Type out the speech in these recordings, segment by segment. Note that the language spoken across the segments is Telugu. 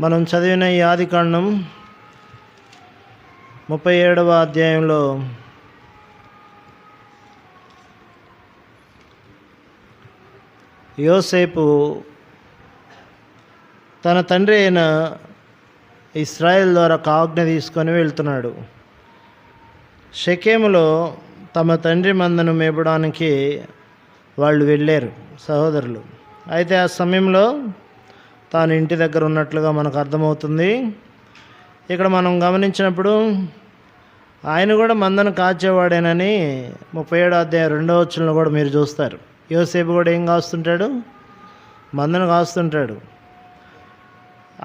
మనం చదివిన ఈ ఆదికాండం 37వ అధ్యాయంలో యోసేపు తన తండ్రి అయిన ఇశ్రాయేల్ ద్వారా ఆజ్ఞ తీసుకొని వెళ్తున్నాడు. షెకెములో తమ తండ్రి మందను మేపడానికి వాళ్ళు వెళ్ళారు, సహోదరులు. అయితే ఆ సమయంలో తాను ఇంటి దగ్గర ఉన్నట్లుగా మనకు అర్థమవుతుంది. ఇక్కడ మనం గమనించినప్పుడు ఆయన కూడా మందను కాచేవాడేనని 37వ అధ్యాయం 2వ వచనంలో కూడా మీరు చూస్తారు. యోసేపు కూడా ఏం కాస్తుంటాడు? మందను కాస్తుంటాడు.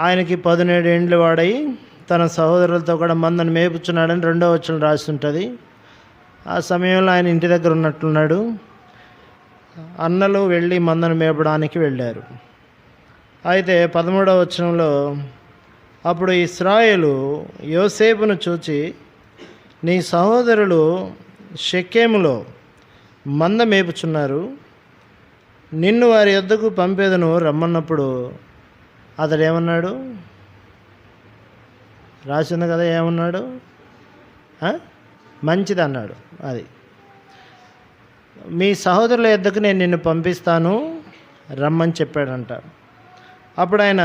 ఆయనకి 17 ఏండ్లు వాడై తన సహోదరులతో కూడా మందను మేపుచున్నాడని 2వ వచనం రాస్తుంటుంది. ఆ సమయంలో ఆయన ఇంటి దగ్గర ఉన్నట్లున్నాడు. అన్నలు వెళ్ళి మందను మేపడానికి వెళ్ళారు. అయితే 13వ వచనంలో అప్పుడు ఇశ్రాయేలు యోసేపును చూచి, నీ సహోదరులు షెకెములో మంద మేపుచున్నారు, నిన్ను వారి యొద్దకు పంపేదను రమ్మన్నప్పుడు అతడు ఏమన్నాడు? రాసింది కదా, ఏమన్నాడు? మంచిది అన్నాడు. అది మీ సహోదరుల యొద్దకు నేను నిన్ను పంపిస్తాను రమ్మని చెప్పాడంట. అప్పుడు ఆయన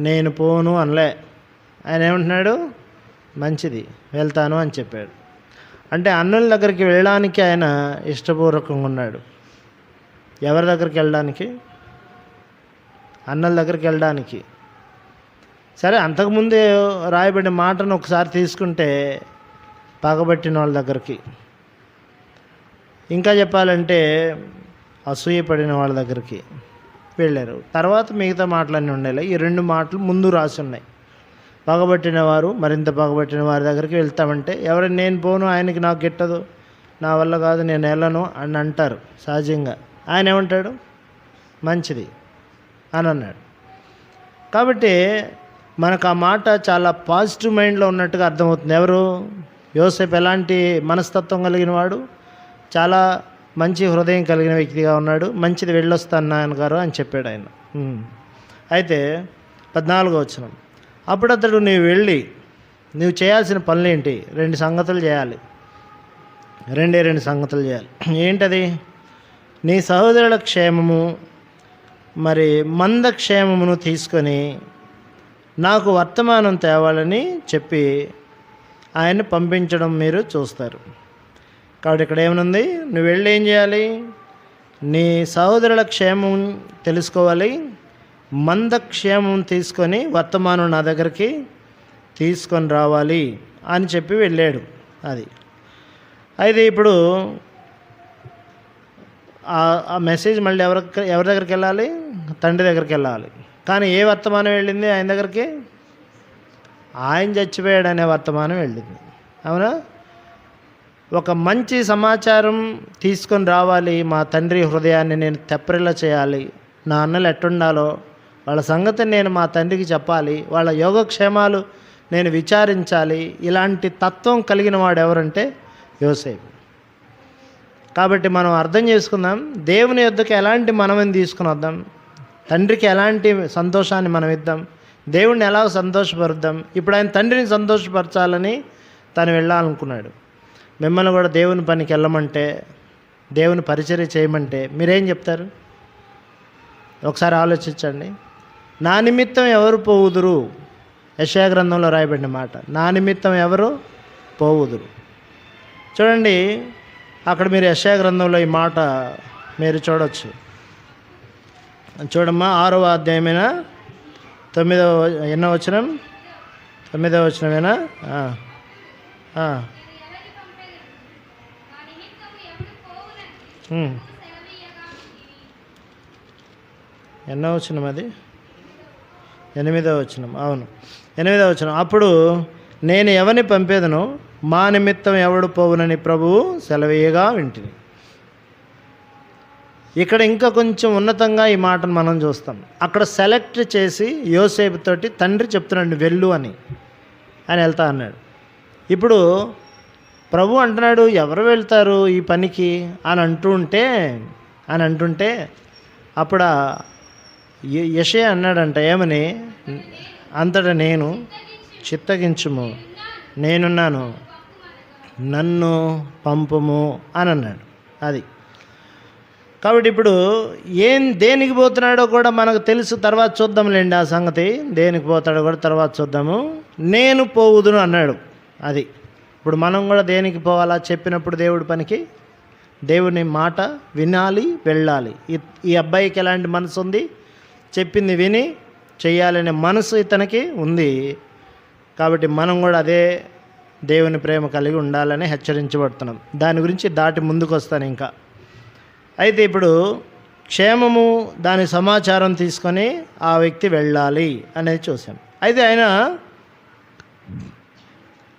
నేను పోను అనలే. ఆయన ఏమంటున్నాడు? మంచిది, వెళ్తాను అని చెప్పాడు. అంటే అన్నుల దగ్గరికి వెళ్ళడానికి ఆయన ఇష్టపూర్వకంగా ఉన్నాడు. ఎవరి దగ్గరికి వెళ్ళడానికి? అన్నల దగ్గరికి వెళ్ళడానికి. సరే, అంతకుముందే రాయబడిన మాటను ఒకసారి తీసుకుంటే పగబట్టిన వాళ్ళ దగ్గరికి, ఇంకా చెప్పాలంటే అసూయపడిన వాళ్ళ దగ్గరికి వెళ్ళారు. తర్వాత మిగతా మాటలన్నీ ఉండాలి. ఈ 2 మాటలు ముందు రాసి ఉన్నాయి. పగబట్టిన వారు, మరింత పగబట్టిన వారి దగ్గరికి వెళ్తామంటే ఎవరైనా నేను పోను, ఆయనకి నాకు గిట్టదు, నా వల్ల కాదు, నేను వెళ్ళను అని అంటారు సహజంగా. ఆయన ఏమంటాడు? మంచిది అని అన్నాడు. కాబట్టి మనకు ఆ మాట చాలా పాజిటివ్ మైండ్లో ఉన్నట్టుగా అర్థమవుతుంది. ఎవరు? యోసేపు ఎలాంటి మనస్తత్వం కలిగిన వాడు? చాలా మంచి హృదయం కలిగిన వ్యక్తిగా ఉన్నాడు. మంచిది, వెళ్ళొస్తాను నాన్నగారు అని చెప్పాడు ఆయన. అయితే 14వ వచనం, అప్పుడు అతడు నీవు వెళ్ళి నువ్వు చేయాల్సిన పనులేంటి? 2 సంగతులు చేయాలి. 2 సంగతులు చేయాలి. ఏంటది? నీ సహోదరుల క్షేమము మరి మంద క్షేమమును తీసుకొని నాకు వర్తమానం తేవాలని చెప్పి ఆయన్ని పంపించడం మీరు చూస్తారు. కాబట్టి ఇక్కడ ఏమనుంది? నువ్వు వెళ్ళి ఏం చేయాలి? నీ సహోదరుల క్షేమం తెలుసుకోవాలి, మంద క్షేమం తీసుకొని వర్తమానం నా దగ్గరికి తీసుకొని రావాలి అని చెప్పి వెళ్ళాడు. అది అయితే ఇప్పుడు ఆ మెసేజ్ మళ్ళీ ఎవరి దగ్గరికి వెళ్ళాలి? తండ్రి దగ్గరికి వెళ్ళాలి. కానీ ఏ వర్తమానం వెళ్ళింది ఆయన దగ్గరికి? ఆయన చచ్చిపోయాడు అనే వర్తమానం వెళ్ళింది. అవునా? ఒక మంచి సమాచారం తీసుకొని రావాలి. మా తండ్రి హృదయాన్ని నేను తెప్పరిల్ల చేయాలి, నా అన్నలు ఎట్టుండాలో వాళ్ళ సంగతి నేను మా తండ్రికి చెప్పాలి, వాళ్ళ యోగక్షేమాలు నేను విచారించాలి. ఇలాంటి తత్వం కలిగిన వాడు ఎవరంటే యోసేపు. కాబట్టి మనం అర్థం చేసుకుందాం, దేవుని యొద్దకు ఎలాంటి మనమని తీసుకుని వద్దాం, తండ్రికి ఎలాంటి సంతోషాన్ని మనం ఇద్దాం, దేవుడిని ఎలా సంతోషపరుద్దాం. ఇప్పుడు ఆయన తండ్రిని సంతోషపరచాలని తను వెళ్ళాలనుకున్నాడు. మిమ్మల్ని కూడా దేవుని పనికి వెళ్ళమంటే, దేవుని పరిచర్య చేయమంటే మీరేం చెప్తారు? ఒకసారి ఆలోచించండి. నా నిమిత్తం ఎవరు పోవుదురు? యెషయా గ్రంథంలో రాయబడిన మాట, నా నిమిత్తం ఎవరు పోవుదురు. చూడండి, అక్కడ మీరు యెషయా గ్రంథంలో ఈ మాట మీరు చూడవచ్చు. చూడమ్మా, 6వ అధ్యాయమేనా? 9వ వచనం, 9వ వచనమేనా? ఎన్నో వచనం అది? 8వ వచనం. అవును, 8వ వచనం. అప్పుడు నేను ఎవరిని పంపేదను, మా నిమిత్తం ఎవడు పోవునని ప్రభువు సెలవీయగా వింటిని. ఇక్కడ ఇంకా కొంచెం ఉన్నతంగా ఈ మాటను మనం చూస్తాం. అక్కడ సెలెక్ట్ చేసి యోసేపుతోటి తండ్రి చెప్తున్నాడు వెళ్ళు అని. ఆయన వెళ్తా అన్నాడు. ఇప్పుడు ప్రభు అంటున్నాడు ఎవరు వెళ్తారు ఈ పనికి అని అంటుంటే అప్పుడు యెషయా అన్నాడంట, ఏమని? అంతటా నేను చిత్తగించుము, నేనున్నాను, నన్ను పంపుము అని అన్నాడు. అది కాబట్టి ఇప్పుడు దేనికి పోతున్నాడో కూడా మనకు తెలుసు. తర్వాత చూద్దాంలేండి ఆ సంగతి. దేనికి పోతాడో కూడా తర్వాత చూద్దాము. నేను పోవుదును అన్నాడు. అది ఇప్పుడు మనం కూడా దేనికి పోవాలా? చెప్పినప్పుడు దేవుడి పనికి, దేవుని మాట వినాలి, వెళ్ళాలి. ఈ అబ్బాయికి ఎలాంటి మనసు ఉంది? చెప్పింది విని చెయ్యాలనే మనసు ఇతనికి ఉంది. కాబట్టి మనం కూడా అదే దేవుని ప్రేమ కలిగి ఉండాలని హెచ్చరించబడుతున్నాం. దాని గురించి దాటి ముందుకు వస్తాను ఇంకా. అయితే ఇప్పుడు క్షేమము, దాని సమాచారం తీసుకొని ఆ వ్యక్తి వెళ్ళాలి అనేది చూసాం. అయితే ఆయన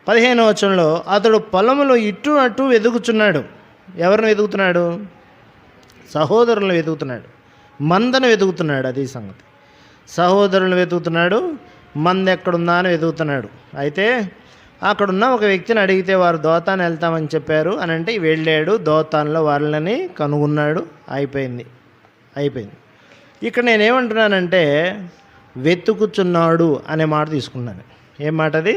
15వ వచనంలో అతడు పొలములో ఇటు అటు వెతుకుచున్నాడు. ఎవరిని వెతుకుతున్నాడు? సహోదరులను వెతుకుతున్నాడు, మందను వెతుకుతున్నాడు. అది సంగతి. సహోదరులను వెతుకుతున్నాడు, మంద ఎక్కడుందా అని వెతుకుతున్నాడు. అయితే అక్కడున్న ఒక వ్యక్తిని అడిగితే వారు దోతాను వెళ్తామని చెప్పారు అని అంటే వెళ్ళాడు. దోతాన్లో వాళ్ళని కనుగొన్నాడు. అయిపోయింది. ఇక్కడ నేనేమంటున్నానంటే వెతుకుచున్నాడు అనే మాట తీసుకున్నాను. ఏం మాట అది?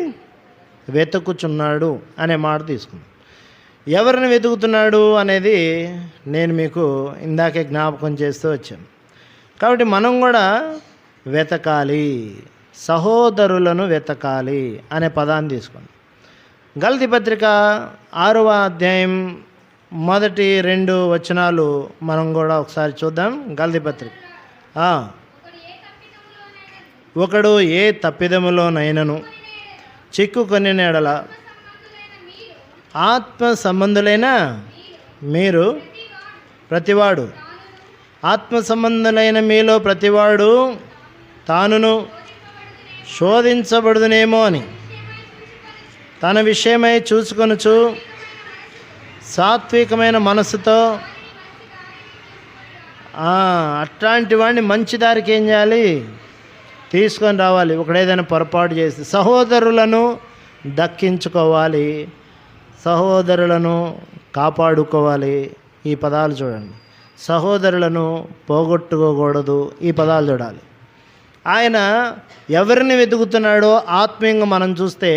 వెతుకుచున్నాడు అనే మాట తీసుకున్నాను. ఎవరిని వెతుకుతున్నాడు అనేది నేను మీకు ఇందాకే జ్ఞాపకం చేస్తూ వచ్చాను. కాబట్టి మనం కూడా వెతకాలి, సహోదరులను వెతకాలి అనే పదాన్ని తీసుకోండి. గలతీ పత్రిక 6వ అధ్యాయం మొదటి 2 వచనాలు మనం కూడా ఒకసారి చూద్దాం. గలతీ పత్రిక. ఒకడు ఏ తప్పిదములోనైనను చిక్కుకొని ఎడల ఆత్మ సంబంధులైన మీరు ప్రతివాడు, ఆత్మ సంబంధులైన మీలో ప్రతివాడు తానును శోధించబడుదునేమో అని తన విషయమై చూసుకొనుచు సాత్వికమైన మనసుతో అట్లాంటి వాడిని మంచి దారికి ఏం చేయాలి? తీసుకొని రావాలి. ఒకడేదైనా పొరపాటు చేసి సహోదరులను దక్కించుకోవాలి, సహోదరులను కాపాడుకోవాలి. ఈ పదాలు చూడండి. సహోదరులను పోగొట్టుకోకూడదు. ఈ పదాలు చూడాలి. ఆయన ఎవరిని వెతుకుతున్నాడో ఆత్మీయంగా మనం చూస్తే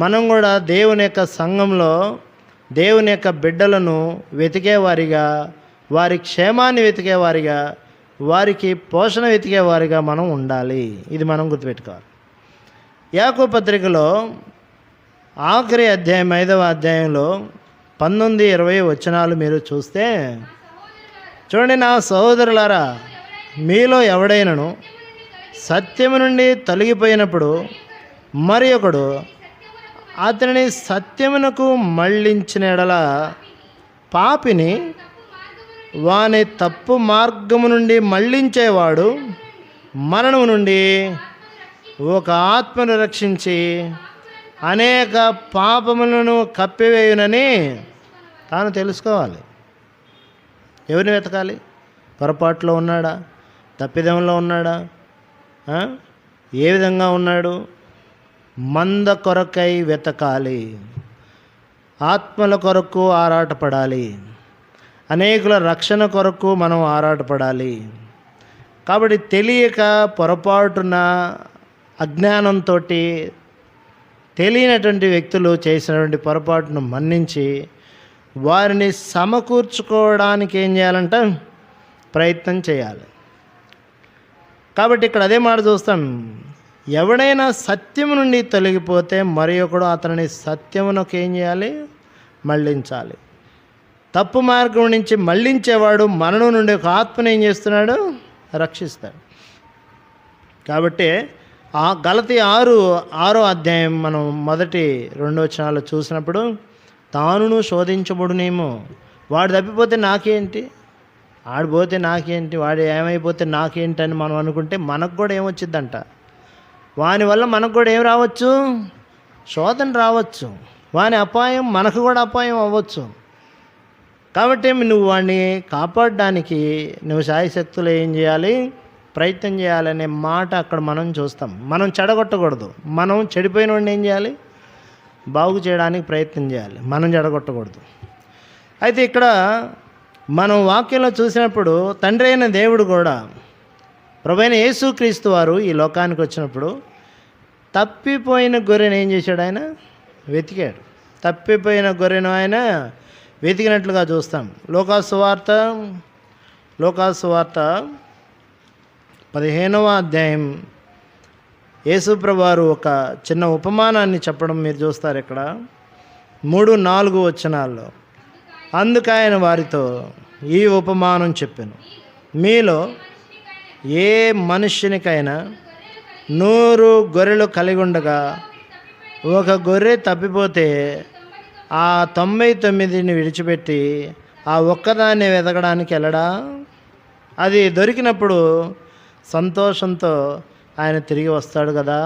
మనం కూడా దేవుని యొక్క సంఘంలో దేవుని యొక్క బిడ్డలను వెతికేవారిగా, వారి క్షేమాన్ని వెతికేవారిగా, వారికి పోషణ వెతికేవారిగా మనం ఉండాలి. ఇది మనం గుర్తుపెట్టుకోవాలి. యాకోబు పత్రికలో ఆఖరి అధ్యాయం 5వ అధ్యాయంలో 19-20 వచనాలు మీరు చూస్తే చూడండి. నా సహోదరులారా, మీలో ఎవడైనను సత్యము నుండి తొలగిపోయినప్పుడు మరి ఒకడు అతనిని సత్యమునకు మళ్ళించిన ఎడల పాపిని వాని తప్పు మార్గము నుండి మళ్ళించేవాడు మరణము నుండి ఒక ఆత్మను రక్షించి అనేక పాపములను కప్పివేయునని తాను తెలుసుకోవాలి. ఎవరిని వెతకాలి? పొరపాట్లో ఉన్నాడా? తప్పిదంలో ఉన్నాడా? ఏ విధంగా ఉన్నాడు? మంద కొరకై వెతకాలి, ఆత్మల కొరకు ఆరాటపడాలి, అనేకుల రక్షణ కొరకు మనం ఆరాటపడాలి. కాబట్టి తెలియక పొరపాటున అజ్ఞానంతో తెలియనటువంటి వ్యక్తులు చేసినటువంటి పొరపాటును మన్నించి వారిని సమకూర్చుకోవడానికి ఏం చేయాలంట? ప్రయత్నం చేయాలి. కాబట్టి ఇక్కడ అదే మాట చూస్తాం. ఎవడైనా సత్యము నుండి తొలగిపోతే మరి ఒకడు అతనిని సత్యమునకు ఏం చేయాలి? మళ్ళించాలి. తప్పు మార్గం నుంచి మళ్ళించేవాడు మరణం నుండి ఒక ఆత్మను ఏం చేస్తున్నాడు? రక్షిస్తాడు. కాబట్టి ఆ గలతీ 6వ అధ్యాయం మనం మొదటి 2 వచనాలు చూసినప్పుడు తానును శోధించబడునేమో. వాడు తప్పిపోతే నాకేంటి, ఆడిపోతే నాకేంటి, వాడు ఏమైపోతే నాకేంటి అని మనం అనుకుంటే మనకు కూడా ఏమొచ్చిద్దంట? వాని వల్ల మనకు కూడా ఏం రావచ్చు? శోధన రావచ్చు. వాని అపాయం మనకు కూడా అపాయం అవ్వచ్చు. కాబట్టి నువ్వు వాడిని కాపాడడానికి నువ్వు శాయశక్తులు ఏం చేయాలి? ప్రయత్నం చేయాలనే మాట అక్కడ మనం చూస్తాం. మనం చెడగొట్టకూడదు. మనం చెడిపోయిన వాడిని ఏం చేయాలి? బాగు చేయడానికి ప్రయత్నం చేయాలి. మనం చెడగొట్టకూడదు. అయితే ఇక్కడ మనం వాక్యంలో చూసినప్పుడు తండ్రి అయిన దేవుడు కూడా ప్రభువైన యేసుక్రీస్తు వారు ఈ లోకానికి వచ్చినప్పుడు తప్పిపోయిన గొర్రెను ఏం చేశాడు ఆయన? వెతికాడు. తప్పిపోయిన గొర్రెను ఆయన వెతికినట్లుగా చూస్తాం. లోకాసు వార్త 15వ అధ్యాయం యేసుప్రభు వారు ఒక చిన్న ఉపమానాన్ని చెప్పడం మీరు చూస్తారు ఇక్కడ 3-4 వచనాల్లో. అందుకైన వారితో ఈ ఉపమానం చెప్పాను, మీలో ఏ మనుష్యునికైనా 100 గొర్రెలు కలిగి ఉండగా ఒక గొర్రె తప్పిపోతే ఆ 99ని విడిచిపెట్టి ఆ ఒక్కదాన్ని వెతకడానికి వెళ్ళడా? అది దొరికినప్పుడు సంతోషంతో ఆయన తిరిగి వస్తాడు కదా,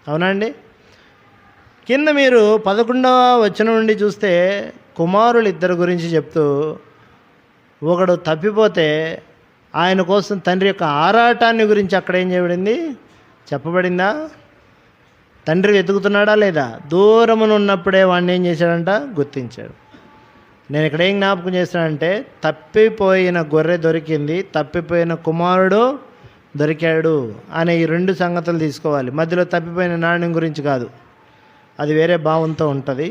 అవునండి. కింద మీరు 11వ వచనం నుండి చూస్తే కుమారులు 2 గురించి చెప్తూ, ఒకడు తప్పిపోతే ఆయన కోసం తండ్రి యొక్క ఆరాటాన్ని గురించి అక్కడ ఏం చేయబడింది? చెప్పబడిందా? తండ్రి వెతుకుతున్నాడా లేదా? దూరమున ఉన్నప్పుడే వాడిని ఏం చేశాడంట? గుర్తించాడు. నేను ఇక్కడ ఏం జ్ఞాపకం చేస్తానంటే, తప్పిపోయిన గొర్రె దొరికింది, తప్పిపోయిన కుమారుడు దొరికాడు అనే ఈ 2 సంగతులు తీసుకోవాలి. మధ్యలో తప్పిపోయిన నాణ్యం గురించి కాదు, అది వేరే భావంతో ఉంటుంది.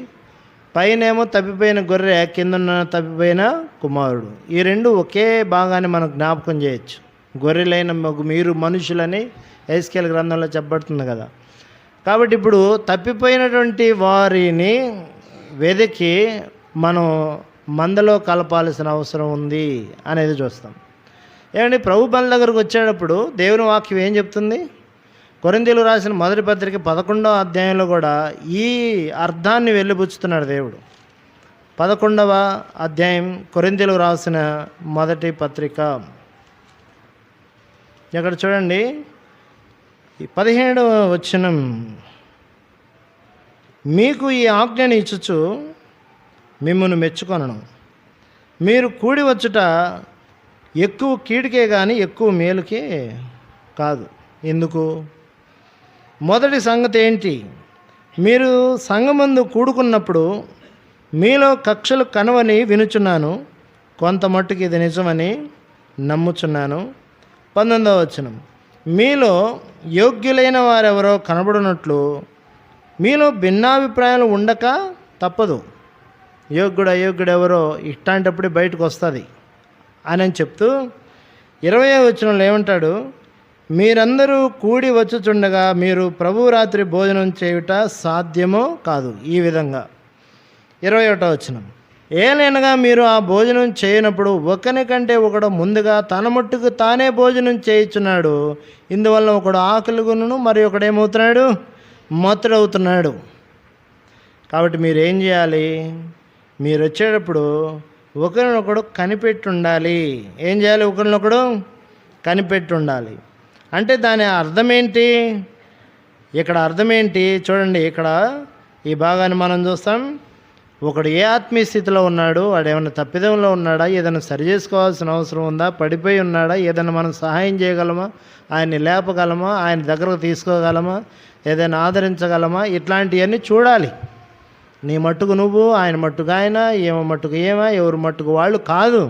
పైనేమో తప్పిపోయిన గొర్రె, కిందన్న తప్పిపోయిన కుమారుడు. ఈ 2 ఒకే భాగాన్ని మనం జ్ఞాపకం చేయొచ్చు. గొర్రెలైన మీరు మనుషులని ఎహెజ్కేలు గ్రంథంలో చెప్పబడుతుంది కదా. కాబట్టి ఇప్పుడు తప్పిపోయినటువంటి వారిని వెతికి మనం మందలో కలపాల్సిన అవసరం ఉంది అనేది చూస్తాం. ఏమండి, ప్రభు బల దగ్గరకు వచ్చేటప్పుడు దేవుని వాక్యం ఏం చెప్తుంది? కొరింథీయులకు రాసిన మొదటి పత్రిక 11వ అధ్యాయంలో కూడా ఈ అర్థాన్ని వెలిబుచ్చుతున్నాడు దేవుడు. 11వ అధ్యాయం కొరింథీయులకు రాసిన మొదటి పత్రిక, ఇక్కడ చూడండి 17వ వచనం, మీకు ఈ ఆజ్ఞని ఇచ్చుచు మిమ్మును మెచ్చుకొనను, మీరు కూడి వచ్చుట ఎక్కువ కీడుకే కానీ ఎక్కువ మేలుకే కాదు. ఎందుకు? మొదటి సంగతి ఏంటి? మీరు సంఘమందు కూడుకున్నప్పుడు మీలో కక్షలు కనవని వినుచున్నాను, కొంత మట్టుకు ఇది నిజమని నమ్ముచున్నాను. 19వ వచనం, మీలో యోగ్యులైన వారెవరో కనబడినట్లు మీలో భిన్నాభిప్రాయాలు ఉండక తప్పదు. యోగ్యుడు అయోగ్యుడు ఎవరో ఇట్లాంటప్పుడే బయటకు వస్తుంది అని చెప్తూ 20వ వచనంలో ఏమంటాడు? మీరందరూ కూడి వచ్చుచుండగా మీరు ప్రభు రాత్రి భోజనం చేయుట సాధ్యమో కాదు. ఈ విధంగా 21వ వచనం, ఏలైనగా మీరు ఆ భోజనం చేయనప్పుడు ఒకని కంటే ఒకడు ముందుగా తన మట్టుకు తానే భోజనం చేయుచున్నాడు. ఇందువల్ల ఒకడు ఆకలిగును, మరి ఒకడు ఏమవుతున్నాడు? మత్తుడవుతున్నాడు. కాబట్టి మీరు ఏం చేయాలి? మీరు వచ్చేటప్పుడు ఒకరినొకడు కనిపెట్టి ఉండాలి. ఏం చేయాలి? ఒకరినొకడు కనిపెట్టి ఉండాలి. అంటే దాని అర్థం ఏంటి? ఇక్కడ అర్థం ఏంటి చూడండి. ఇక్కడ ఈ భాగాన్ని మనం చూస్తాం. ఒకడు ఏ ఆత్మీయ స్థితిలో ఉన్నాడు, వాడు ఏమైనా తప్పిదంలో ఉన్నాడా, ఏదైనా సరి చేసుకోవాల్సిన అవసరం ఉందా, పడిపోయి ఉన్నాడా, ఏదైనా మనం సహాయం చేయగలమా, ఆయన్ని లేపగలమా, ఆయన దగ్గరకు తీసుకోగలమా, ఏదైనా ఆదరించగలమా, ఇట్లాంటివన్నీ చూడాలి. నీ మట్టుకు నువ్వు, ఆయన మట్టుకు ఆయన, ఏమో మట్టుకు ఏమా, ఎవరు మట్టుకు వాళ్ళు కాదు.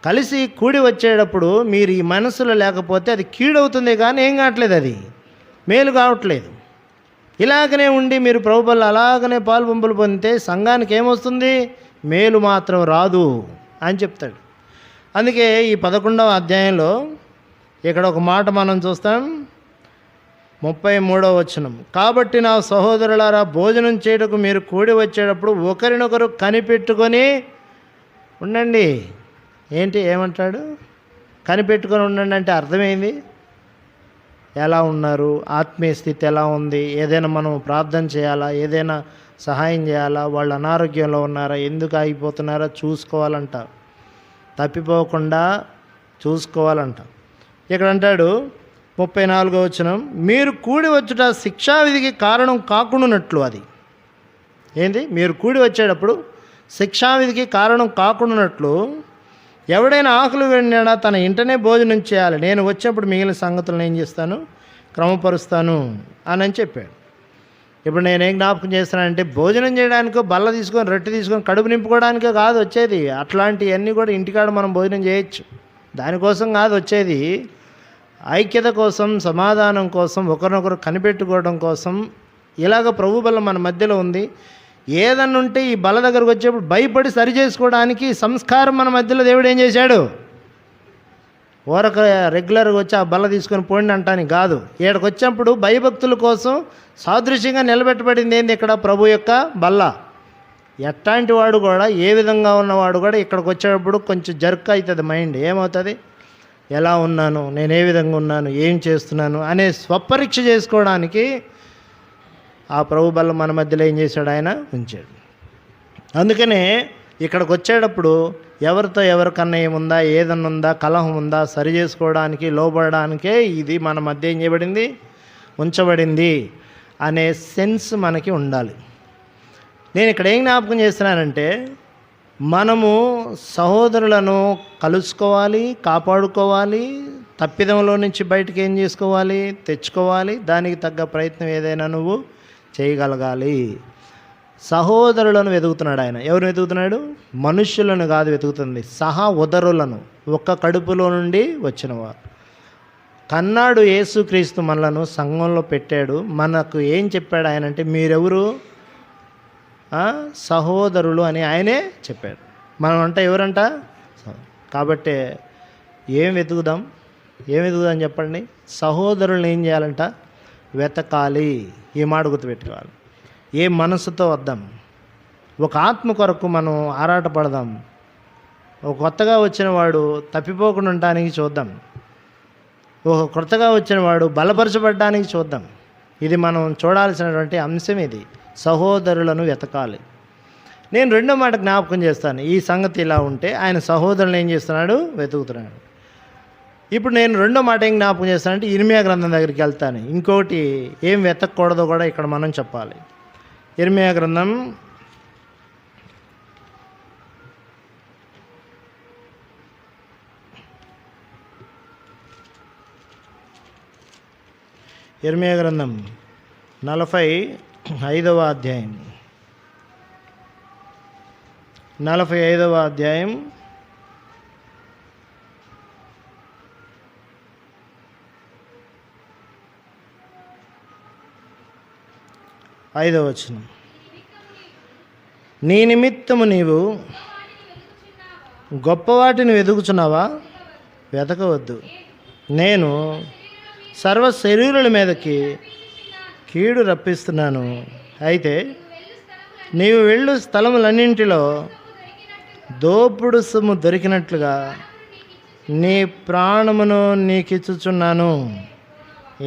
కలిసి కూడి వచ్చేటప్పుడు మీరు ఈ మనసులో లేకపోతే అది కీడవుతుంది, కానీ ఏం కావట్లేదు, అది మేలు కావట్లేదు. ఇలాగనే ఉండి మీరు ప్రభువుల్లో అలాగనే పాల్పంపులు పొందితే సంఘానికి ఏమొస్తుంది? మేలు మాత్రం రాదు అని చెప్తాడు. అందుకే ఈ 11వ అధ్యాయంలో ఇక్కడ ఒక మాట మనం చూస్తాం. 33వ వచనం, కాబట్టి నా సహోదరులారా, భోజనం చేయటకు మీరు కూడి వచ్చేటప్పుడు ఒకరినొకరు కనిపెట్టుకొని ఉండండి. ఏంటి ఏమంటాడు? కనిపెట్టుకొని ఉండండి అంటే అర్థమైంది. ఎలా ఉన్నారు, ఆత్మీయ స్థితి ఎలా ఉంది, ఏదైనా మనం ప్రార్థన చేయాలా, ఏదైనా సహాయం చేయాలా, వాళ్ళు అనారోగ్యంలో ఉన్నారా, ఎందుకు ఆగిపోతున్నారా చూసుకోవాలంట, తప్పిపోకుండా చూసుకోవాలంట. ఇక్కడ అంటాడు 34వ వచనం, మీరు కూడి వచ్చుట శిక్షావిధికి కారణం కాకుండానట్లు. అది ఏంది? మీరు కూడి వచ్చేటప్పుడు శిక్షావిధికి కారణం కాకుండానట్లు ఎవడైనా ఆకలి వెళ్ళినా తన ఇంటనే భోజనం చేయాలి. నేను వచ్చినప్పుడు మిగిలిన సంగతులను ఏం చేస్తాను? క్రమపరుస్తాను అని చెప్పాడు. ఇప్పుడు నేనేం జ్ఞాపకం చేస్తానంటే, భోజనం చేయడానికో బల్ల తీసుకొని రొట్టె తీసుకొని కడుపు నింపుకోవడానికో కాదు వచ్చేది. అట్లాంటివన్నీ కూడా ఇంటికాడ మనం భోజనం చేయొచ్చు, దానికోసం కాదు వచ్చేది. ఐక్యత కోసం, సమాధానం కోసం, ఒకరినొకరు కనిపెట్టుకోవడం కోసం ఇలాగ ప్రభు బల మన మధ్యలో ఉంది. ఏదన్నా ఉంటే ఈ బల దగ్గరకు వచ్చేప్పుడు భయపడి సరి చేసుకోవడానికి సంస్కారం మన మధ్యలో దేవుడు ఏం చేశాడు? ఊరక రెగ్యులర్గా వచ్చి ఆ బల్ల తీసుకొని పోండి అంటానికి కాదు. ఇక్కడికి వచ్చినప్పుడు భయభక్తుల కోసం సాదృశ్యంగా నిలబెట్టబడింది ఏంది? ఇక్కడ ప్రభు యొక్క బల్ల. ఎట్లాంటి వాడు కూడా, ఏ విధంగా ఉన్నవాడు కూడా ఇక్కడికి వచ్చేటప్పుడు కొంచెం జర్క్ అవుతుంది మైండ్. ఏమవుతుంది? ఎలా ఉన్నాను, నేను ఏ విధంగా ఉన్నాను, ఏం చేస్తున్నాను అనే స్వపరీక్ష చేసుకోవడానికి ఆ ప్రభు బల్ల మన మధ్యలో ఏం చేశాడు? ఆయన ఉంచాడు. అందుకనే ఇక్కడికి వచ్చేటప్పుడు ఎవరితో ఎవరికన్నా ఏముందా, ఏదన్నా ఉందా, కలహం ఉందా సరి చేసుకోవడానికి, లోబడడానికే ఇది మన మధ్య ఏం చేయబడింది? ఉంచబడింది అనే సెన్స్ మనకి ఉండాలి. నేను ఇక్కడ ఏం జ్ఞాపకం చేస్తున్నానంటే, మనము సహోదరులను కలుసుకోవాలి, కాపాడుకోవాలి, తప్పిదంలో నుంచి బయటకు ఏం చేసుకోవాలి? తెచ్చుకోవాలి. దానికి తగ్గ ప్రయత్నం ఏదైనా నువ్వు చేయగలగాలి. సహోదరులను వెతుకుతున్నాడు ఆయన. ఎవరు వెతుకుతున్నాడు? మనుష్యులను కాదు వెతుకుతుంది, సహోదరులను, ఒక్క కడుపులో నుండి వచ్చినవారు. కన్నాడు యేసుక్రీస్తు మనలను సంఘంలో పెట్టాడు. మనకు ఏం చెప్పాడు ఆయన అంటే, మీరెవరు? సహోదరులు అని ఆయనే చెప్పాడు. మనం అంటే ఎవరంట? కాబట్టి ఏం వెతుకుదాం చెప్పండి. సహోదరులను ఏం చేయాలంట? వెతకాలి. ఈ మాట గుర్తుపెట్టుకోవాలి. ఏ మనసుతో వద్దాం? ఒక ఆత్మ కొరకు మనం ఆరాటపడదాం. ఒక కొత్తగా వచ్చిన వాడు తప్పిపోకుండా ఉండడానికి చూద్దాం. ఒక కొత్తగా వచ్చిన వాడు బలపరచబడడానికి చూద్దాం. ఇది మనం చూడాల్సినటువంటి అంశం. ఇది సహోదరులను వెతకాలి. నేను రెండో మాట జ్ఞాపకం చేస్తాను. ఈ సంగతి ఇలా ఉంటే ఆయన సహోదరులను ఏం చేస్తున్నాడు? వెతుకుతున్నాడు. ఇప్పుడు నేను రెండో మాట ఏం జ్ఞాపకం చేస్తానంటే, ఇర్మియా గ్రంథం దగ్గరికి వెళ్తాను. ఇంకోటి ఏం వెతకూడదో కూడా ఇక్కడ మనం చెప్పాలి. ఇర్మియా గ్రంథం 45వ అధ్యాయం 45వ అధ్యాయం 5వ వచనం. నీ నిమిత్తము నీవు గొప్పవాటిని వెతుకుచున్నావా? వెతకవద్దు. నేను సర్వ శరీరుల మీదకి కీడు రప్పిస్తున్నాను. అయితే నీవు వెళ్ళు స్థలములన్నింటిలో దోపుడు సొమ్ము దొరికినట్లుగా నీ ప్రాణమును నీకిచ్చుచున్నాను.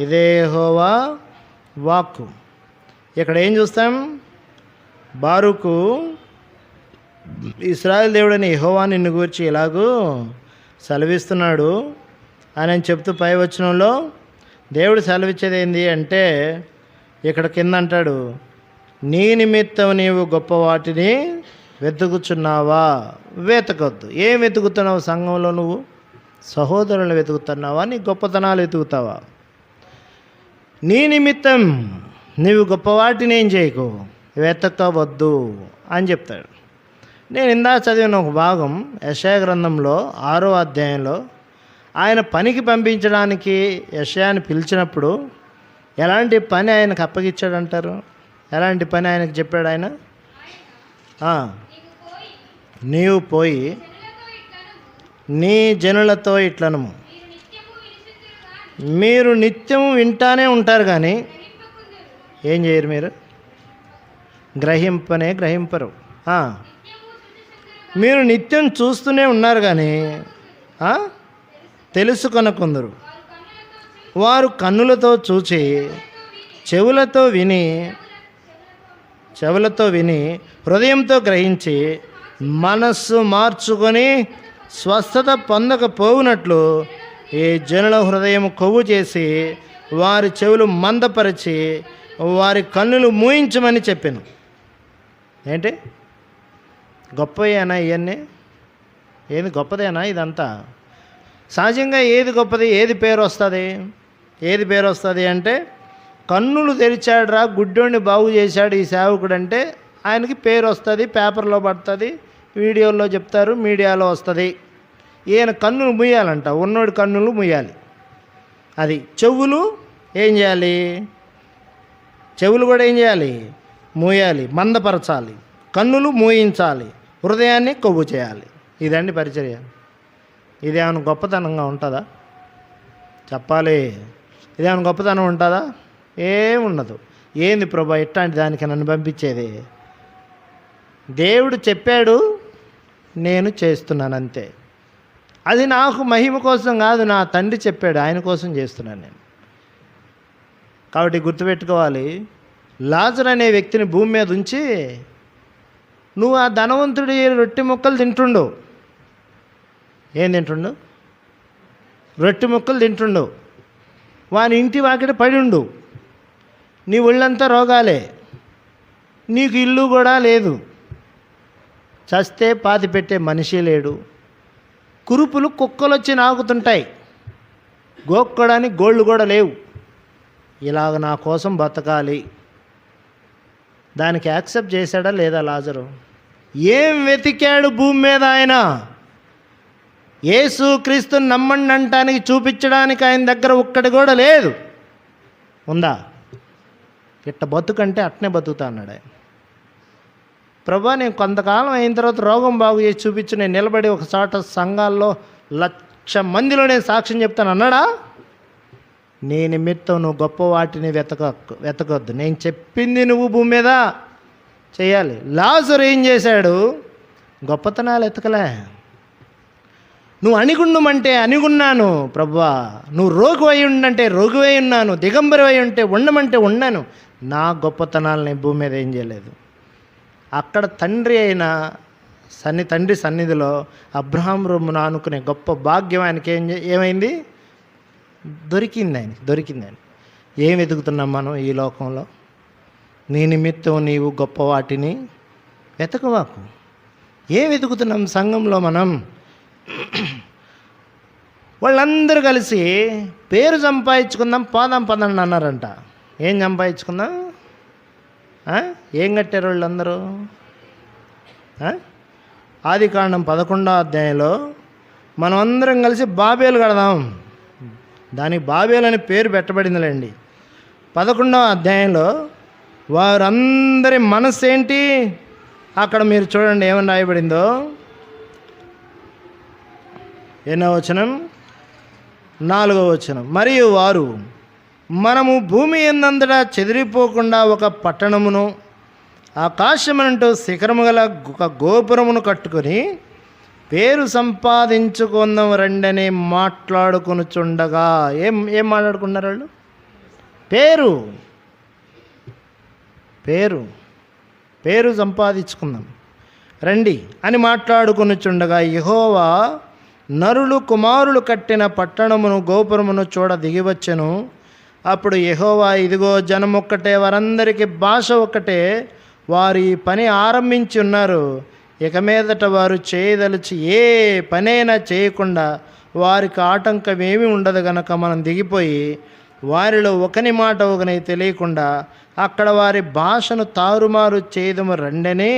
ఇదే యెహోవా వాక్కు. ఇక్కడ ఏం చూస్తాం? బారూకు ఇశ్రాయేలు దేవుడని యెహోవా నిన్ను గూర్చి ఇలాగూ సెలవిస్తున్నాడు అని చెప్తూ పై వచనంలో దేవుడు సెలవిచ్చేది ఏంది అంటే, ఇక్కడ కింద అంటాడు, నీ నిమిత్తం నీవు గొప్ప వాటిని వెతుకుచున్నావా? వెతకొద్దు. ఏం వెతుకుతున్నావు? సంఘంలో నువ్వు సహోదరులను వెతుకుతున్నావా? నీ గొప్పతనాలు వెతుకుతావా? నీ నిమిత్తం నీవు గొప్పవాటిని ఏం చేయకు, వెతకవద్దు అని చెప్తాడు. నేను ఇందాక చదివిన ఒక భాగం యెషయా గ్రంథంలో 6వ అధ్యాయంలో ఆయన పనికి పంపించడానికి యెషయాని పిలిచినప్పుడు ఎలాంటి పని ఆయనకు అప్పగించాడంటారు? ఎలాంటి పని ఆయనకు చెప్పాడు ఆయన? నీవు పోయి నీ జనులతో ఇట్లనము. మీరు నిత్యము వింటానే ఉంటారు కానీ ఏం చేయరు, మీరు గ్రహింపరు. మీరు నిత్యం చూస్తూనే ఉన్నారు కానీ తెలుసుకొనకుందరు. వారు కన్నులతో చూచి చెవులతో విని హృదయంతో గ్రహించి మనస్సు మార్చుకొని స్వస్థత పొందకపోవునట్లు ఈ జనుల హృదయం కొవ్వు చేసి వారి చెవులు మందపరిచి వారి కన్నులు మూయించమని చెప్పాను. ఏంటి గొప్పయేనా ఇవన్నీ? ఏది గొప్పదేనా ఇదంతా? సహజంగా ఏది గొప్పది, ఏది పేరు వస్తుంది అంటే, కన్నులు తెరిచాడురా, గుడ్డోడిని బాగు చేశాడు ఈ సేవకుడు అంటే ఆయనకి పేరు వస్తుంది, పేపర్లో పడుతుంది, వీడియోల్లో చెప్తారు, మీడియాలో వస్తుంది. ఈయన కన్నులు ముయ్యాలంట, ఉన్నోడి కన్నులు ముయ్యాలి. అది చెవులు ఏం చేయాలి? చెవులు కూడా ఏం చేయాలి? మూయాలి, మందపరచాలి. కన్నులు మూయించాలి, హృదయాన్ని కొవ్వు చేయాలి. ఇదండి పరిచర్య. ఇదేమైనా గొప్పతనంగా ఉంటుందా? చెప్పాలి. ఇదేమైనా గొప్పతనం ఉంటుందా? ఏముండదు. ఏంది ప్రభా ఇట్లాంటి దానికి నన్ను పంపించేది? దేవుడు చెప్పాడు, నేను చేస్తున్నాను అంతే. అది నాకు మహిమ కోసం కాదు, నా తండ్రి చెప్పాడు, ఆయన కోసం చేస్తున్నాను నేను. కాబట్టి గుర్తుపెట్టుకోవాలి, లాజరు అనే వ్యక్తిని భూమి మీద ఉంచి నువ్వు ఆ ధనవంతుడి రొట్టె ముక్కలు తింటుండు. ఏం తింటుండు? రొట్టె ముక్కలు తింటుండు. వాని ఇంటి వాకిట పడి ఉండు. నీ ఒళ్ళంతా రోగాలే, నీకు ఇల్లు కూడా లేదు, చస్తే పాతి పెట్టే మనిషి లేడు, కురుపులు కుక్కలు వచ్చి నాకుతుంటాయి, గోక్కోడానికి గోళ్ళు కూడా లేవు. ఇలాగ నా కోసం బతకాలి. దానికి యాక్సెప్ట్ చేశాడా లేదా లాజరు? ఏం వెతికాడు భూమి మీద ఆయన? యేసు క్రీస్తుని నమ్మండి అంటానికి చూపించడానికి ఆయన దగ్గర ఒక్కటి కూడా లేదు. ఉందా? ఇట్ట బతుకంటే అట్నే బతుకుతా అన్నాడు ఆయన. ప్రభా నేను కొంతకాలం అయిన తర్వాత రోగం బాగు చేసి చూపించి నేను నిలబడి ఒక చోట సంఘాల్లో 1,00,000 మందిలో నేను సాక్ష్యం చెప్తాను అన్నాడా? నీ నిమిత్తం నువ్వు గొప్ప వాటిని వెతకొద్దు, నేను చెప్పింది నువ్వు భూమి మీద చేయాలి. లాజరు ఏం చేశాడు? గొప్పతనాలు ఎతకలే. నువ్వు అణిగుండమంటే అణిగున్నాను ప్రభువా, నువ్వు రోగివై ఉండంటే రోగివై ఉన్నాను, దిగంబరివై ఉంటే ఉండమంటే ఉన్నాను. నా గొప్పతనాలని భూమి మీద ఏం చేయలేదు. అక్కడ తండ్రి అయిన తండ్రి సన్నిధిలో అబ్రహాం రొమ్మున అనుకునే గొప్ప భాగ్యం ఆయనకి ఏమైంది? దొరికింది. ఏం వెతుకుతున్నాం మనం ఈ లోకంలో? నీ నిమిత్తం నీవు గొప్ప వాటిని వెతకవాకు. ఏం వెతుకుతున్నాం సంఘంలో మనం? వాళ్ళందరూ కలిసి పేరు సంపాదించుకుందాం, పదండి అన్నారంట. ఏం సంపాదించుకుందాం? ఏం కట్టారు వాళ్ళందరూ? ఆదికాండం 11వ అధ్యాయంలో మనం అందరం కలిసి బాబేలు కడదాం. దానికి బాబేలు అని పేరు పెట్టబడిందిలేండి. 11వ అధ్యాయంలో వారందరి మనసు ఏంటి? అక్కడ మీరు చూడండి ఏమని రాయబడిందో. ఎన్నో వచనం? 4వ వచనం. మరియు వారు మనము భూమి ఎందంతటా చెదిరిపోకుండా ఒక పట్టణమును ఆకాశమునంటూ శిఖరము గల ఒక గోపురమును కట్టుకొని పేరు సంపాదించుకుందాం రండని మాట్లాడుకొనుచుండగా. ఏం మాట్లాడుకున్నారు వాళ్ళు? పేరు సంపాదించుకుందాం రండి అని మాట్లాడుకొనుచుండగా యెహోవా నరులు కుమారులు కట్టిన పట్టణమును గోపురమును చూడ దిగివచ్చెను. అప్పుడు యెహోవా, ఇదిగో జనం ఒక్కటే, వారందరికీ భాష ఒక్కటే, వారు ఈ పని ఆరంభించి ఉన్నారు. ఇక మీదట వారు చేయదలిచి ఏ పనైనా చేయకుండా వారికి ఆటంకం ఏమీ ఉండదు గనక మనం దిగిపోయి వారిలో ఒకని మాట ఒకని తెలియకుండా అక్కడ వారి భాషను తారుమారు చేయదము రండని